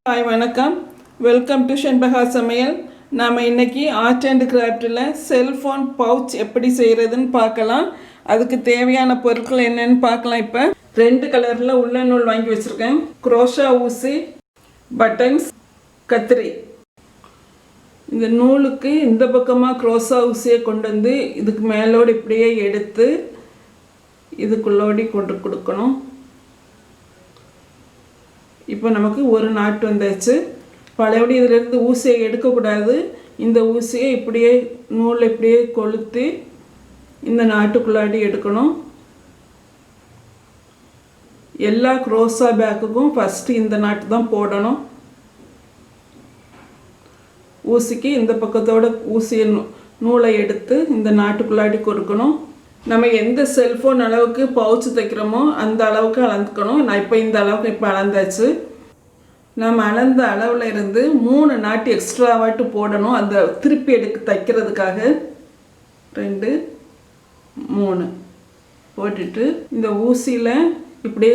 Hi வணக்கம். Welcome to ஷென்பகா சமையல். நாம் இன்றைக்கி ஆர்ட் அண்ட் கிராஃப்டில் செல்ஃபோன் பவுச் எப்படி செய்கிறதுன்னு பார்க்கலாம். அதுக்கு தேவையான பொருட்கள் என்னென்னு பார்க்கலாம். இப்போ 2 கலரில் உள்ள நூல் வாங்கி வச்சுருக்கேன். குரோஷா ஊசி, பட்டன்ஸ், கத்திரி. இந்த நூலுக்கு இந்த பக்கமாக குரோஷா ஊசியை கொண்டு வந்து இதுக்கு மேலோடு இப்படியே எடுத்து இதுக்குள்ளோடி கொண்டு கொடுக்கணும். இப்போ நமக்கு ஒரு நாட்டு வந்தாச்சு. பழையபடி இதிலிருந்து ஊசியை எடுக்கக்கூடாது. இந்த ஊசியை இப்படியே நூலை இப்படியே கொளுத்தி இந்த நாட்டுக்குள்ளாடி எடுக்கணும். எல்லா குரோஷா பேக்குக்கும் ஃபஸ்ட்டு இந்த நாட்டு தான் போடணும். ஊசிக்கு இந்த பக்கத்தோட ஊசியை நூலை எடுத்து இந்த நாட்டுக்குள்ளாடி கொடுக்கணும். நம்ம எந்த செல்ஃபோன் அளவுக்கு பவுச்சு தைக்கிறோமோ அந்த அளவுக்கு அளந்துக்கணும். நான் இப்போ இந்த அளவுக்கு இப்போ அளந்தாச்சு. நம்ம அளந்த அளவில் இருந்து 3 நாட்டு எக்ஸ்ட்ராவாட்டு போடணும். அந்த திருப்பி தைக்கிறதுக்காக 2 3 போட்டுட்டு இந்த ஊசியில் இப்படியே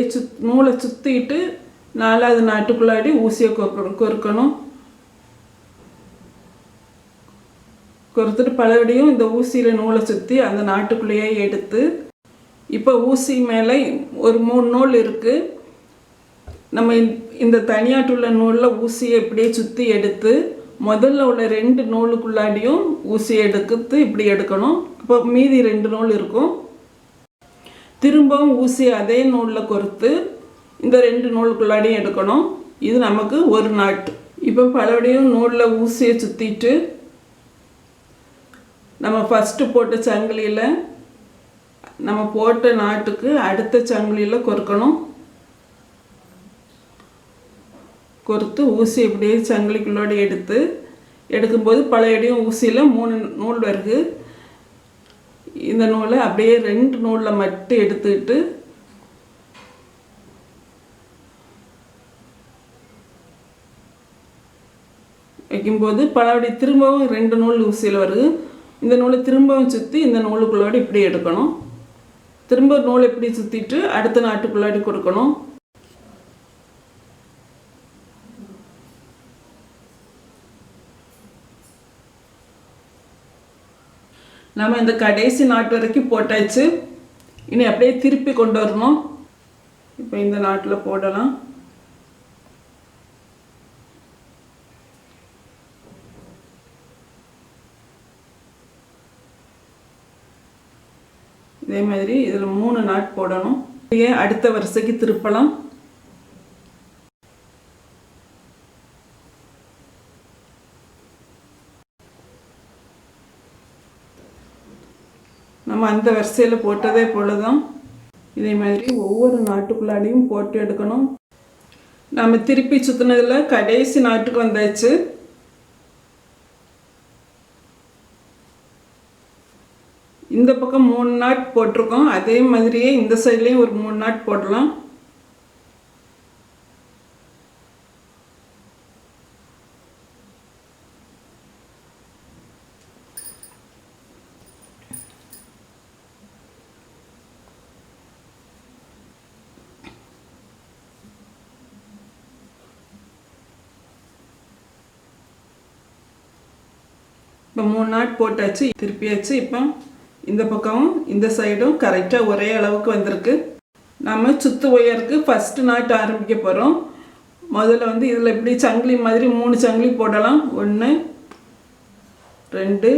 நூலை சுற்றிட்டு 4வது நாட்டுக்குள்ளாடி ஊசியை கொறுக்கணும். கொறுத்துட்டு பலபடியும் இந்த ஊசியில் நூலை சுற்றி அந்த நாட்டுக்குள்ளேயே எடுத்து இப்போ ஊசி மேலே ஒரு 3 நூல் இருக்குது. நம்ம இந்த தனியாட்டுள்ள நூலில் ஊசியை இப்படியே சுற்றி எடுத்து முதல்ல உள்ள 2 நூலுக்குள்ளாடியும் ஊசியை எடுத்து இப்படி எடுக்கணும். இப்போ மீதி 2 நூல் இருக்கும். திரும்பவும் ஊசியை அதே நூலில் கொறுத்து இந்த 2 நூலுக்குள்ளாடியும் எடுக்கணும். இது நமக்கு ஒரு நாட்டு. இப்போ பலபடியும் நூலில் ஊசியை சுற்றிட்டு நம்ம ஃபஸ்ட்டு போட்ட சங்கிலியில் நம்ம போட்ட நாட்டுக்கு அடுத்த சங்கிலியில் கொறுக்கணும். கொறுத்து ஊசி இப்படியே சங்கிலிக்குள்ளோடு எடுக்கும்போது பழையடியும் ஊசியில் 3 நூல் வருது. இந்த நூலை அப்படியே 2 நூலில் மட்டும் எடுத்துக்கிட்டு வைக்கும்போது பழையபடி திரும்பவும் 2 நூல் ஊசியில் வருது. இந்த நூலை திரும்பவும் சுற்றி இந்த நூலுக்குள்ளாடி இப்படி எடுக்கணும். திரும்ப நூலை இப்படி சுற்றிட்டு அடுத்த நாட்டுக்குள்ளாடி கொடுக்கணும். நம்ம இந்த கடைசி நாட்டு வரைக்கும் போட்டாச்சு. இனி அப்படியே திருப்பி கொண்டு வரணும். இப்போ இந்த நாட்டில் போடலாம். இதே மாதிரி இதில் 3 நாட் போடணும். இப்படியே அடுத்த வரிசைக்கு திருப்பலாம். நம்ம அந்த வரிசையில் போட்டதே போல தான் இதே மாதிரி ஒவ்வொரு நாட்டுக்குள்ளாடியும் போட்டு எடுக்கணும். நம்ம திருப்பி சுற்றினதில் கடைசி நாட்டுக்கு வந்தாச்சு. இந்த பக்கம் 3 நாட் போட்டிருக்கோம். அதே மாதிரியே இந்த சைட்லேயும் ஒரு 3 நாட் போடலாம். இப்போ 3 நாட் போட்டாச்சு, திருப்பியாச்சு. இப்போ இந்த பக்கமும் இந்த சைடும் கரெக்டாக ஒரே அளவுக்கு வந்திருக்கு. நம்ம சுற்று ஒயருக்கு ஃபஸ்ட்டு நாட்டு ஆரம்பிக்க போகிறோம். முதல்ல இதில் இப்படி சங்கிலி மாதிரி 3 சங்கிலி போடலாம். 1 2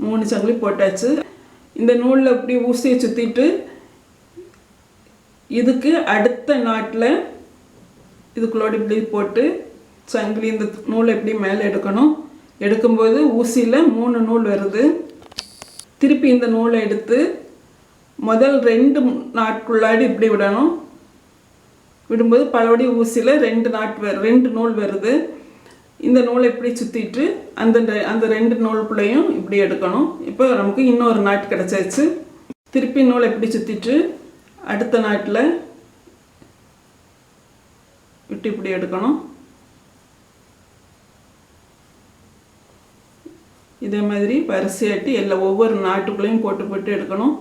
3 சங்கிலி போட்டாச்சு. இந்த நூலில் இப்படி ஊசியை சுற்றிட்டு இதுக்கு அடுத்த நாட்டில் இதுக்குள்ளோடு இப்படி போட்டு சங்கிலி இந்த நூலை இப்படி மேலே எடுக்கணும். எடுக்கும்போது ஊசியில் 3 நூல் வருது. திருப்பி இந்த நூலை எடுத்து முதல் 2 நாட்குள்ளாடி இப்படி விடணும். விடும்போது பலபடி ஊசியில் 2 நூல் வருது. இந்த நூலை இப்படி சுற்றிட்டு அந்த 2 நூலுக்குள்ளேயும் இப்படி எடுக்கணும். இப்போ நமக்கு இன்னொரு நாட்டு கிடச்சாச்சு. திருப்பி நூலை இப்படி சுற்றிட்டு அடுத்த நாட்டில் விட்டு இப்படி எடுக்கணும். இதே மாதிரி வரிசையாட்டி ஒவ்வொரு நாட்டுக்குள்ளேயும் போட்டு எடுக்கணும்.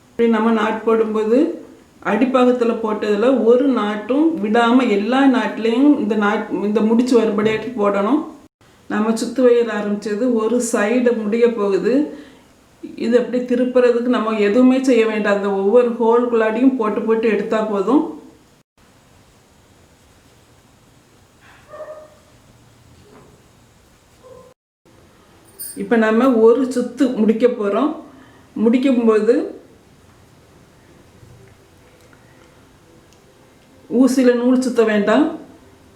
இப்படி நம்ம நாட் போடும்போது அடிப்பாகத்தில் போட்டதில் ஒரு நாட்டும் விடாமல் எல்லா நாட்டிலையும் இந்த முடிச்சு வரும்படியாட்டி போடணும். நம்ம சுற்று வயிறு ஆரம்பித்தது ஒரு சைடு முடிய போகுது. இது அப்படி திருப்புறதுக்கு நம்ம எதுவுமே செய்ய வேண்டாம். அந்த ஒவ்வொரு ஹோல்குள்ளாடியும் போட்டு போட்டு எடுத்தால் போதும். இப்போ நம்ம ஒரு சுற்று முடிக்க போகிறோம். முடிக்கும்போது ஊசியில் நூல் சுற்ற வேண்டாம்.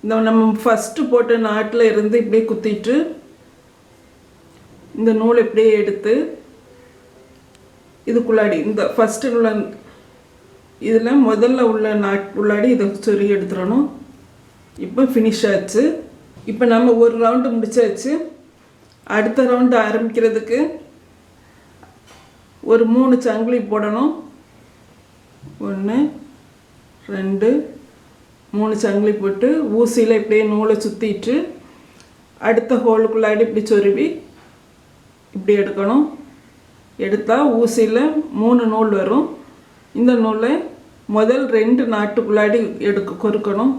இந்த நம்ம ஃபஸ்ட்டு போட்ட நாட்டில் இருந்து இப்படியே குத்திட்டு இந்த நூலை இப்படியே எடுத்து இதுக்குள்ளாடி இந்த ஃபஸ்ட்டு உள்ள இதில் முதல்ல உள்ள உள்ளாடி இதை சொருகி எடுத்துடணும். இப்போ ஃபினிஷ் ஆச்சு. இப்போ நம்ம ஒரு ரவுண்டு முடிச்சாச்சு. அடுத்த ரவுண்டு ஆரம்பிக்கிறதுக்கு ஒரு 3 சங்கிலி போடணும். 1 2 3 சங்கிலி போட்டு ஊசியில் இப்படியே நூலை சுற்றிட்டு அடுத்த ஹோலுக்குள்ளாடி இப்படி சொருவி இப்படி எடுக்கணும். எடுத்தால் ஊசியில் 3 நூல் வரும். இந்த நூலை முதல் 2 நாட்டுக்குள்ளாடி கொறுக்கணும்.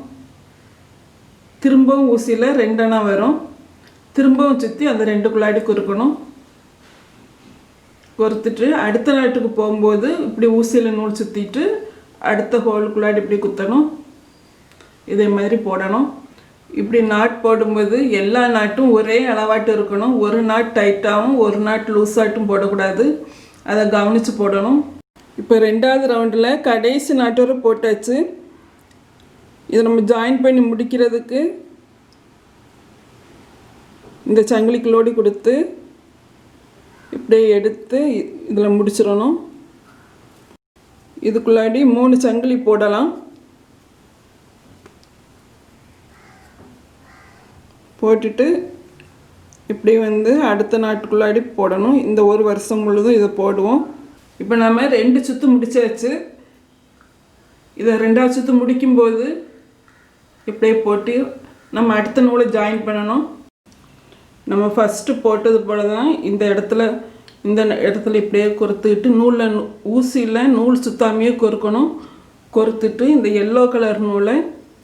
திரும்பவும் ஊசியில் 2 அணா வரும். திரும்பவும் சுற்றி அந்த 2குள்ளாடி கொறுக்கணும். கொறுத்துட்டு அடுத்த நாட்டுக்கு போகும்போது இப்படி ஊசியில் நூல் சுற்றிட்டு அடுத்த ஹோலுக்குள்ளாடி இப்படி குத்தணும். இதே மாதிரி போடணும். இப்படி நாட் போடும்போது எல்லா நாட்டும் ஒரே அளவாட்டு இருக்கணும். ஒரு நாட் டைட்டாகவும் ஒரு நாட் லூஸாட்டும் போடக்கூடாது. அதை கவனித்து போடணும். இப்போ 2வது ரவுண்டில் கடைசி நாட்டோட போட்டாச்சு. இதை நம்ம ஜாயின் பண்ணி முடிக்கிறதுக்கு இந்த சங்கிலிக்குள்ளோடி கொடுத்து இப்படியே எடுத்து இதில் முடிச்சிடணும். இதுக்குள்ளாடி 3 சங்கிலி போடலாம். போட்டுட்டு இப்படி அடுத்த நாட்டுக்குள்ளாடி போடணும். இந்த ஒரு வருஷம் முழுதும் இதை போடுவோம். இப்போ நம்ம 2 சுற்று முடிச்சாச்சு. இதை 2வது சுற்று முடிக்கும்போது இப்படியே போட்டு நம்ம அடுத்த நூலை ஜாயின் பண்ணணும். நம்ம ஃபஸ்ட்டு போட்டது போல தான் இந்த இடத்துல இப்படியே கொறுத்துக்கிட்டு ஊசியில் நூல் சுத்தாமையே கொறுக்கணும். கொறுத்துட்டு இந்த எல்லோ கலர் நூலை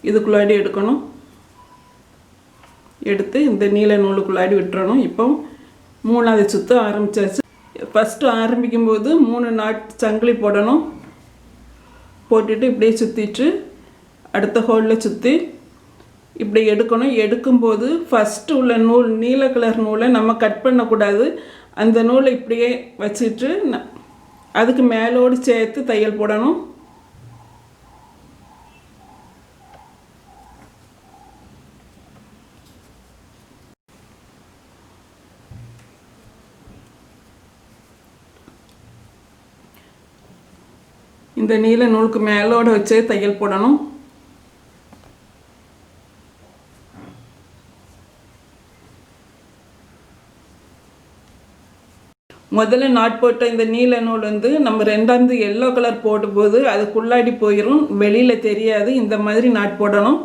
இதுக்குள்ளாடி எடுக்கணும். எடுத்து இந்த நீல நூலுக்குள்ளாடி விட்டுறணும். இப்போ 3வது சுற்று ஆரம்பித்தாச்சு. ஃபஸ்ட்டு ஆரம்பிக்கும்போது 3 நாட்டு சங்கிலி போடணும். போட்டுட்டு இப்படியே சுற்றிட்டு அடுத்த ஹோலில் சுற்றி இப்படி எடுக்கணும். எடுக்கும்போது ஃபஸ்ட்டு உள்ள நூல் நீல கலர் நூலை நம்ம கட் பண்ணக்கூடாது. அந்த நூலை இப்படியே வச்சுட்டு அதுக்கு மேலோடு சேர்த்து தையல் போடணும். இந்த நீல நூலுக்கு மேலோடு வச்சே தையல் போடணும். முதல்ல நாட் போட்ட இந்த நீல நூல் நம்ம 2வது எல்லோ கலர் போடும்போது அதுக்குள்ளாடி போயிடும், வெளியில் தெரியாது. இந்த மாதிரி நாட் போடணும்.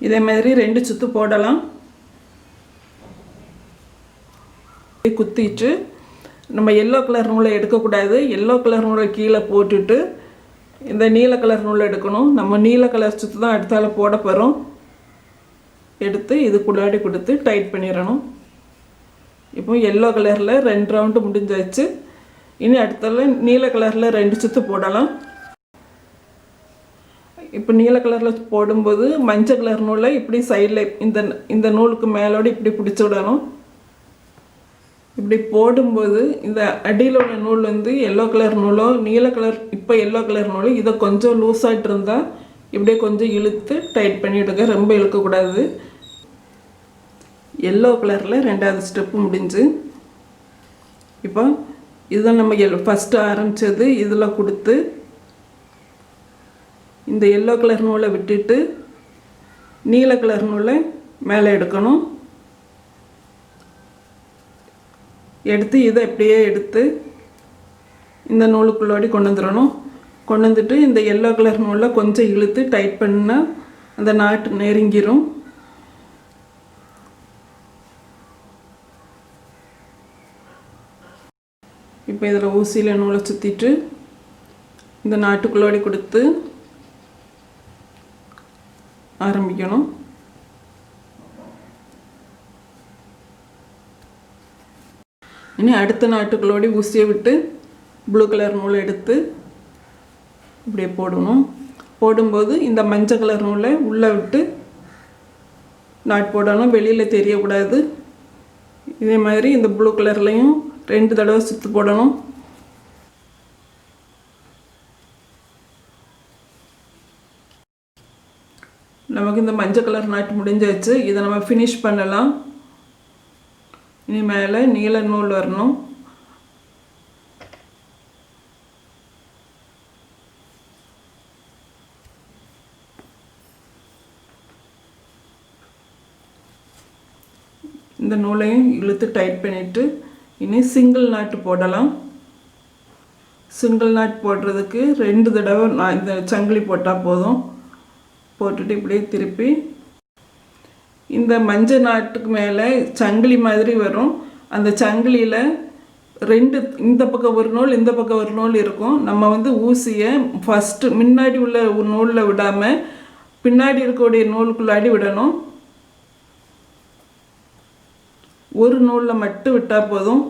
இதே மாதிரி 2 சுற்று போடலாம். குத்திட்டு நம்ம எல்லோ கலர் நூலை எடுக்கக்கூடாது. எல்லோ கலர் நூலை கீழே போட்டுட்டு இந்த நீல கலர் நூலை எடுக்கணும். நம்ம நீல கலர் சுற்று தான் அடுத்தால போட போகிறோம். எடுத்து இதுக்குள்ளாடி கொடுத்து டைட் பண்ணிடணும். இப்போ எல்லோ கலரில் 2 ரவுண்டு முடிஞ்சாச்சு. இனி அடுத்தால நீல கலரில் 2 சுற்று போடலாம். இப்போ நீல கலரில் போடும்போது மஞ்சள் கலர் நூலை இப்படி சைடில் இந்த நூலுக்கு மேலோடு இப்படி பிடிச்சி விடணும். இப்படி போடும்போது இந்த அடியில் உள்ள நூல் எல்லோ கலர் நூலோ நீல கலர் இப்போ எல்லோ கலர் நூல் இதை கொஞ்சம் லூஸாகிட்டு இருந்தால் இப்படியே கொஞ்சம் இழுத்து டைட் பண்ணிவிடுங்க. ரொம்ப இழுக்கக்கூடாது. எல்லோ கலரில் 2வது ஸ்டெப்பு முடிஞ்சு. இப்போ இதை நம்ம ஃபஸ்ட்டு ஆரம்பித்தது இதில் கொடுத்து இந்த எல்லோ கலர் நூலை விட்டுட்டு நீல கலர் நூலை மேலே எடுக்கணும். எடுத்து இதை இப்படியே எடுத்து இந்த நூலுக்குள்ளோடி கொண்டு வந்துடணும். கொண்டு வந்துட்டு இந்த எல்லோ கலர் நூலை கொஞ்சம் இழுத்து டைட் பண்ணால் அந்த நாட்டு நெருங்கிரும். இப்போ இதில் ஊசியில் நூலை சுற்றிட்டு இந்த நாட்டுக்குள்ளோடி கொடுத்து ஆரம்பிக்கணும். இனி அடுத்த நாட்டுக்குள்ளோடி ஊசியை விட்டு ப்ளூ கலர் நூலை எடுத்து இப்படியே போடணும். போடும்போது இந்த மஞ்சள் கலர் நூலை உள்ளே விட்டு நாட் போடணும், வெளியில் தெரியக்கூடாது. இதே மாதிரி இந்த ப்ளூ கலர்லேயும் 2 தடவை சுற்று போடணும். நமக்கு இந்த மஞ்சள் கலர் நாட்டு முடிஞ்சாச்சு. இதை நம்ம ஃபினிஷ் பண்ணலாம். இனி மேலே நீல நூல் வரணும். இந்த நூலையும் இழுத்து டைட் பண்ணிவிட்டு இனி சிங்கிள் நாட்டு போடலாம். சிங்கிள் நாட் போடுறதுக்கு 2 தடவை இந்த சங்கிலி போட்டால் போதும். போட்டுட்டு இப்படியே திருப்பி இந்த மஞ்சள் நாட்டுக்கு மேலே சங்கிலி மாதிரி வரும். அந்த சங்கிலியில் 2 இந்த பக்கம் ஒரு நூல் இந்த பக்கம் ஒரு நூல் இருக்கும். நம்ம ஊசியை ஃபஸ்ட்டு முன்னாடி உள்ள நூலில் விடாமல் பின்னாடி இருக்கக்கூடிய நூலுக்குள்ளாடி விடணும். ஒரு நூலில் மட்டும் விட்டால் போதும்.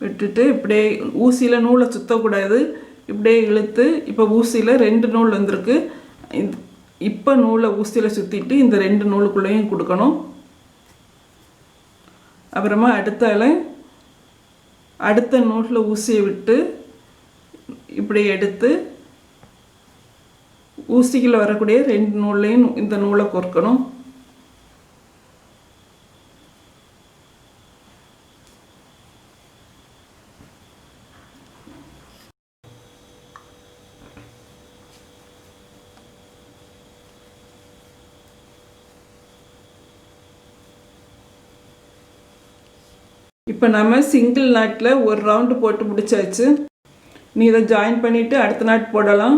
விட்டுட்டு இப்படியே ஊசியில் நூலை சுற்றக்கூடாது. இப்படியே இழுத்து இப்போ ஊசியில் 2 நூல் வந்திருக்கு. இப்போ நூலை ஊசியில் சுற்றிட்டு இந்த 2 நூலுக்குள்ளேயும் கொடுக்கணும். அப்புறமா அடுத்த நூலில் ஊசியை விட்டு இப்படி எடுத்து ஊசியில் வரக்கூடிய 2 நூல்லையும் இந்த நூலை கோர்க்கணும். இப்போ நம்ம சிங்கிள் நாட்டில் ஒரு ரவுண்டு போட்டு முடிச்சாச்சு. நீ இதை ஜாயின் பண்ணிவிட்டு அடுத்த நாட் போடலாம்.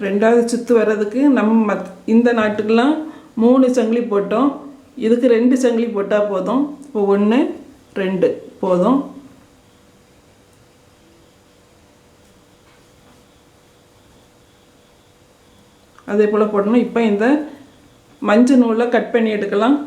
2வது சுற்று வர்றதுக்கு நம்ம இந்த நாட்டுக்கெல்லாம் 3 சங்கிலி போட்டோம். இதுக்கு 2 சங்கிலி போட்டால் போதும். இப்போ 1 2 போதும். அதே போல் போடணும். இப்போ இந்த மஞ்சள் நூலை கட் பண்ணி எடுக்கலாம்.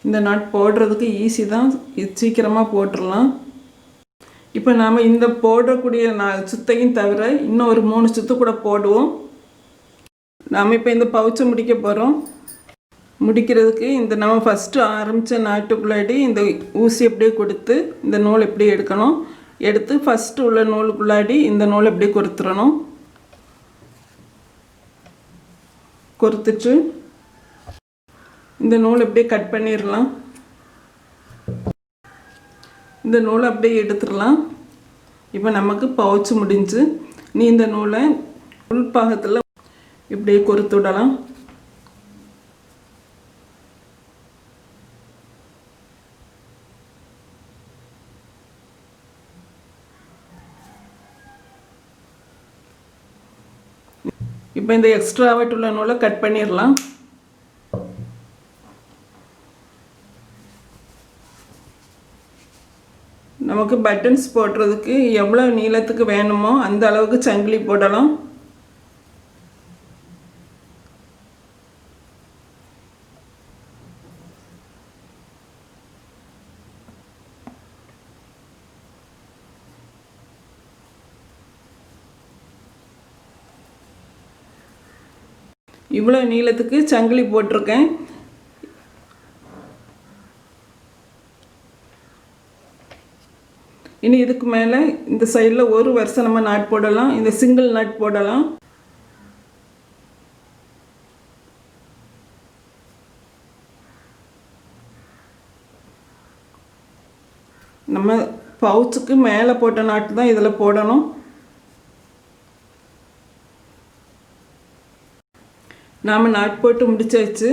இந்த நாட் போடுறதுக்கு ஈஸி தான், இது சீக்கிரமாக போட்டுடலாம். இப்போ நாம் இந்த போடக்கூடிய சுத்தையும் தவிர இன்னும் ஒரு 3 சுற்று கூட போடுவோம். நாம் இப்போ இந்த பவுச்சை முடிக்க போகிறோம். முடிக்கிறதுக்கு இந்த நம்ம ஃபஸ்ட்டு ஆரம்பித்த நாட்டுக்குள்ளாடி இந்த ஊசி அப்படியே கொடுத்து இந்த நூல் இப்படியே எடுக்கணும். எடுத்து ஃபஸ்ட்டு உள்ள நூலுக்குள்ளாடி இந்த நூலை அப்படியே கொறுத்துடணும். கொறுத்துட்டு இந்த நூலை அப்படியே கட் பண்ணிடலாம். இந்த நூலை அப்படியே எடுத்துடலாம். இப்போ நமக்கு பவுச்சு முடிஞ்சு. நீ இந்த நூலை உள்பாகத்தில் இப்படியே கொறுத்து விடலாம். இப்போ இந்த எக்ஸ்ட்ராவாக நூலை கட் பண்ணிடலாம். நமக்கு பட்டன்ஸ் போடுறதுக்கு எவ்வளோ நீளத்துக்கு வேணுமோ அந்த அளவுக்கு சங்கிலி போடலாம். இவ்வளோ நீளத்துக்கு சங்கிலி போட்டிருக்கேன். இனி இதுக்கு மேலே இந்த சைடில் ஒரு வருஷம் நம்ம நாட் போடலாம். இந்த சிங்கிள் நாட் போடலாம். நம்ம பவுச்சுக்கு மேலே போட்ட நாட்டு தான் இதில் போடணும். நாம் நாட் போட்டு முடிச்சாச்சு.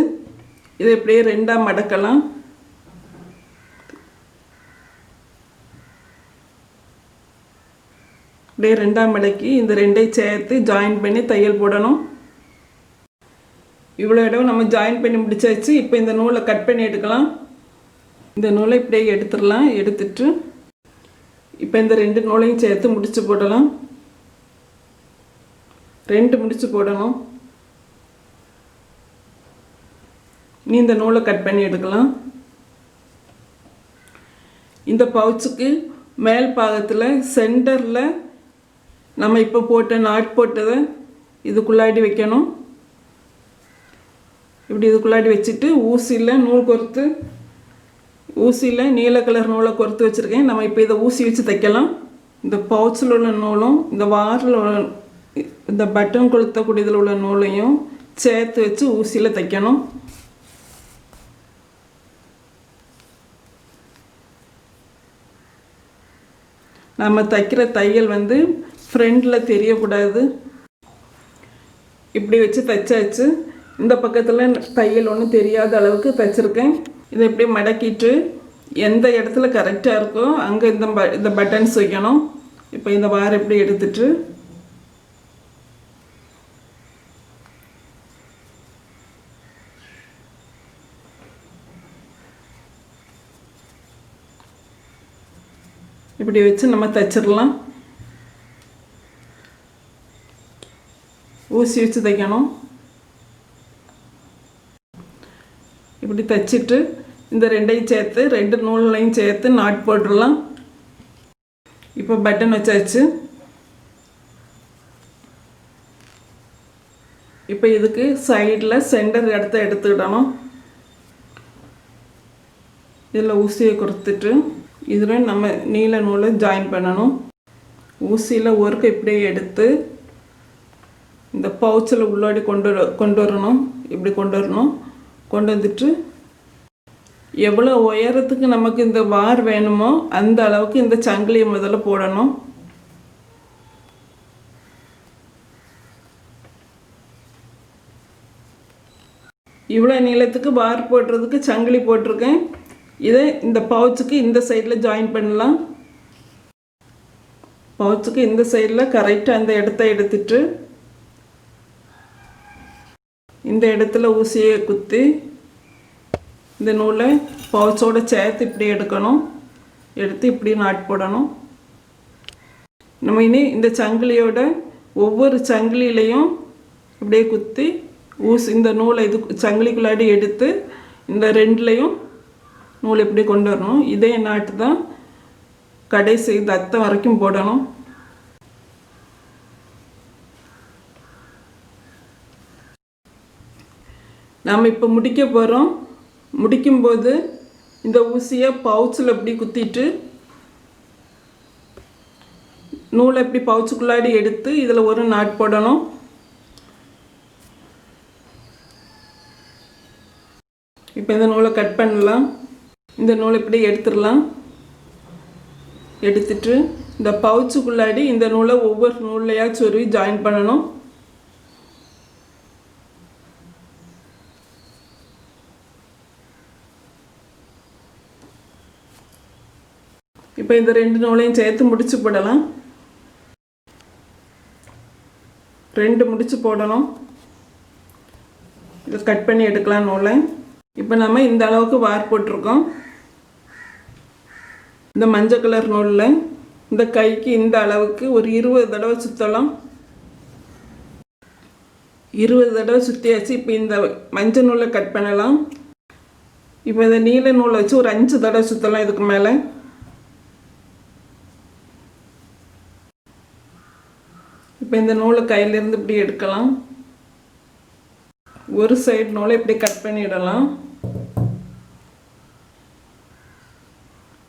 இதை இப்படியே ரெண்டாக மடக்கலாம். இப்படியே ரெண்டாக மடக்கி இந்த ரெண்டையும் சேர்த்து ஜாயின் பண்ணி தையல் போடணும். இவ்வளோ இடம் நம்ம ஜாயின் பண்ணி முடிச்சாச்சு. இப்போ இந்த நூலை கட் பண்ணி எடுக்கலாம். இந்த நூலை இப்படியே எடுத்துடலாம். எடுத்துட்டு இப்போ இந்த ரெண்டு நூலையும் சேர்த்து முடிச்சு போடலாம். ரெண்டு முடிச்சு போடணும். நீ இந்த நூலை கட் பண்ணி எடுக்கலாம். இந்த பவுச்சுக்கு மேல் பாகத்தில் சென்டரில் நம்ம இப்போ போட்ட நாட் போட்டதை இதுக்குள்ளாடி வைக்கணும். இப்படி இதுக்குள்ளாடி வச்சுட்டு ஊசியில் நூல் கோர்த்து, ஊசியில் நீல கலர் நூலை கோர்த்து வச்சுருக்கேன். நம்ம இப்போ இதை ஊசி வச்சு தைக்கலாம். இந்த பவுச்சில் உள்ள நூலும் இந்த வாரில் உள்ள இந்த பட்டன் கொளுத்தக்கூடியதில் உள்ள நூலையும் சேர்த்து வச்சு ஊசியில் தைக்கணும். நம்ம தைக்கிற தையல் ஃப்ரண்டில் தெரியக்கூடாது. இப்படி வச்சு தைச்சாச்சு. இந்த பக்கத்தில் தையல் ஒன்றும் தெரியாத அளவுக்கு தைச்சிருக்கேன். இதை இப்படி மடக்கிட்டு எந்த இடத்துல கரெக்டாக இருக்கோ அங்கே இந்த பட்டன்ஸ் வைக்கணும். இப்போ இந்த வாரை இப்படி எடுத்துட்டு இப்படி வச்சு நம்ம தைச்சிடலாம். ஊசி வச்சு தைக்கணும். இப்படி தைச்சிட்டு இந்த ரெண்டையும் சேர்த்து ரெண்டு நூல்லையும் சேர்த்து நாட் போட்டுடலாம். இப்போ பட்டன் வச்சாச்சு. இப்போ இதுக்கு சைடில் சென்டர் இடத்த எடுத்துக்கிடணும். இதில் ஊசியை கொடுத்துட்டு இதில் நம்ம நீல நூலை ஜாயின் பண்ணணும். ஊசியில் ஒர்க்கு இப்படியே எடுத்து இந்த பவுச்சில் உள்ளாடி கொண்டு வரணும். இப்படி கொண்டு வரணும். கொண்டு வந்துட்டு எவ்வளோ உயரத்துக்கு நமக்கு இந்த வார் வேணுமோ அந்த அளவுக்கு இந்த சங்கிலியை முதல்ல போடணும். இவ்வளோ நீளத்துக்கு வார் போடுறதுக்கு சங்கிலி போட்டிருக்கேன். இதை இந்த பவுச்சுக்கு இந்த சைடில் ஜாயின் பண்ணலாம். பவுச்சுக்கு இந்த சைடில் கரெக்டாக அந்த இடத்த எடுத்துட்டு இந்த இடத்துல ஊசியை குத்தி இந்த நூலை பவுச்சோடு சேர்த்து இப்படி எடுக்கணும். எடுத்து இப்படி நாட் போடணும். நம்ம இனி இந்த சங்கிலியோட ஒவ்வொரு சங்கிலியிலையும் இப்படியே குத்தி இந்த நூலை இது சங்கிலிக்குள்ளாடி எடுத்து இந்த ரெண்டுலேயும் நூல் இப்படி கொண்டு வரணும். இதே நாட்டு தான் கடைசி இந்த அத்தம் வரைக்கும் போடணும். நாம் இப்போ முடிக்க போகிறோம். முடிக்கும்போது இந்த ஊசியை பவுச்சில் இப்படி குத்திட்டு நூலை இப்படி பவுச்சுக்குள்ளாடி எடுத்து இதில் ஒரு நாட் போடணும். இப்போ இந்த நூலை கட் பண்ணலாம். இந்த நூலை இப்படி எடுத்துடலாம். எடுத்துட்டு இந்த பவுச்சுக்குள்ளாடி இந்த நூலை ஒவ்வொரு நூல்லையா சொருவி ஜாயின் பண்ணணும். இப்போ இந்த ரெண்டு நூலையும் சேர்த்து முடிச்சு போடலாம். ரெண்டு முடிச்சு போடணும். இதை கட் பண்ணி எடுக்கலாம் நூலை. இப்போ நம்ம இந்த அளவுக்கு வார் போட்டிருக்கோம். இந்த மஞ்சள் கலர் நூலில் இந்த கைக்கு இந்த அளவுக்கு ஒரு 20 தடவை சுற்றலாம். 20 தடவை சுற்றியாச்சு. இப்போ இந்த மஞ்சள் நூலை கட் பண்ணலாம். இப்போ இந்த நீல நூலை வச்சு ஒரு 5 தடவை சுற்றலாம். இதுக்கு மேலே இப்போ இந்த நூலை கையிலேருந்து இப்படி எடுக்கலாம். ஒரு சைடு நூலை இப்படி கட் பண்ணிடலாம்.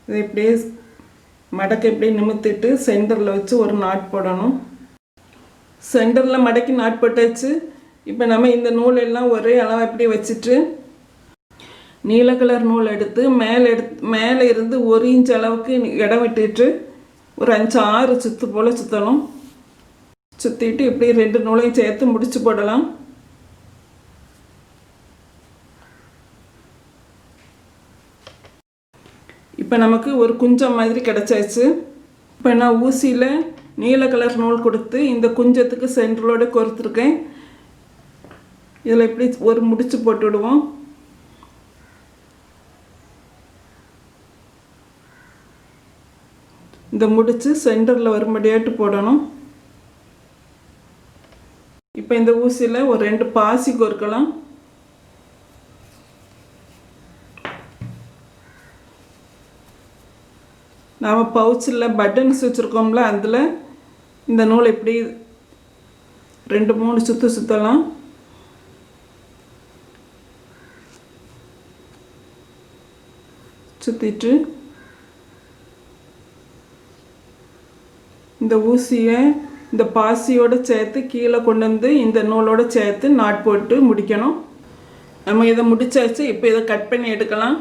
இதை இப்படியே மடக்கை இப்படி நிமித்திட்டு சென்டரில் வச்சு ஒரு நாட் போடணும். சென்டரில் மடக்கி நாட் போட்டாச்சு. இப்போ நம்ம இந்த நூலெல்லாம் ஒரே அளவு இப்படி வச்சுட்டு நீல கலர் நூல் எடுத்து மேலே இருந்து 1 இன்ச் அளவுக்கு இடம் விட்டுட்டு ஒரு 5-6 சுற்று போல் சுற்றணும். சுற்றிட்டு இப்படி ரெண்டு நூலையும் சேர்த்து முடிச்சு போடலாம். இப்போ நமக்கு ஒரு குஞ்சம் மாதிரி கிடச்சாச்சு. இப்போ நான் ஊசியில் நீல கலர் நூல் கொடுத்து இந்த குஞ்சத்துக்கு சென்டரோடு கோர்த்துருக்கேன். இதில் இப்படி ஒரு முடிச்சு போட்டு விடுவோம். இந்த முடிச்சு சென்டரில் வரும்படியாட்டு போடணும். இப்போ இந்த ஊசியில் ஒரு 2 பாசி கோர்க்கலாம். நாம் பவுச்சில் பட்டன்ஸ் வச்சுருக்கோம்ல, அதில் இந்த நூலை இப்படி 2-3 சுற்று சுற்றலாம். சுற்றிட்டு இந்த ஊசியை இந்த பாசியோடு சேர்த்து கீழே கொண்டு வந்து இந்த நூலோடு சேர்த்து நாட் போட்டு முடிக்கணும். நம்ம இதை முடிச்சாச்சு. இப்போ இதை கட் பண்ணி எடுக்கலாம்.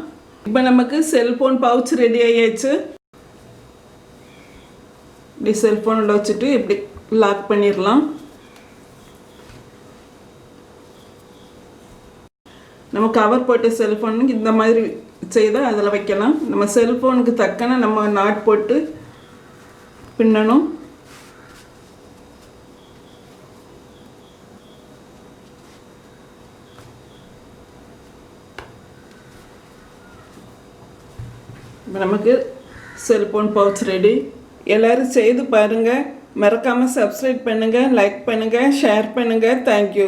இப்போ நமக்கு செல்ஃபோன் பவுச் ரெடி ஆகியாச்சு. இப்படி செல்ஃபோனில் வச்சுட்டு இப்படி லாக் பண்ணிடலாம். நம்ம கவர் போட்ட செல்ஃபோனுக்கு இந்த மாதிரி செய்தால் அதில் வைக்கலாம். நம்ம செல்ஃபோனுக்கு தக்கன நம்ம நாட் போட்டு பின்னணும். இப்போ நமக்கு செல்ஃபோன் பவுச் ரெடி. எல்லோரும் செய்து பாருங்கள். மறக்காமல் சப்ஸ்கிரைப் பண்ணுங்கள், லைக் பண்ணுங்கள், ஷேர் பண்ணுங்கள். தேங்க்யூ.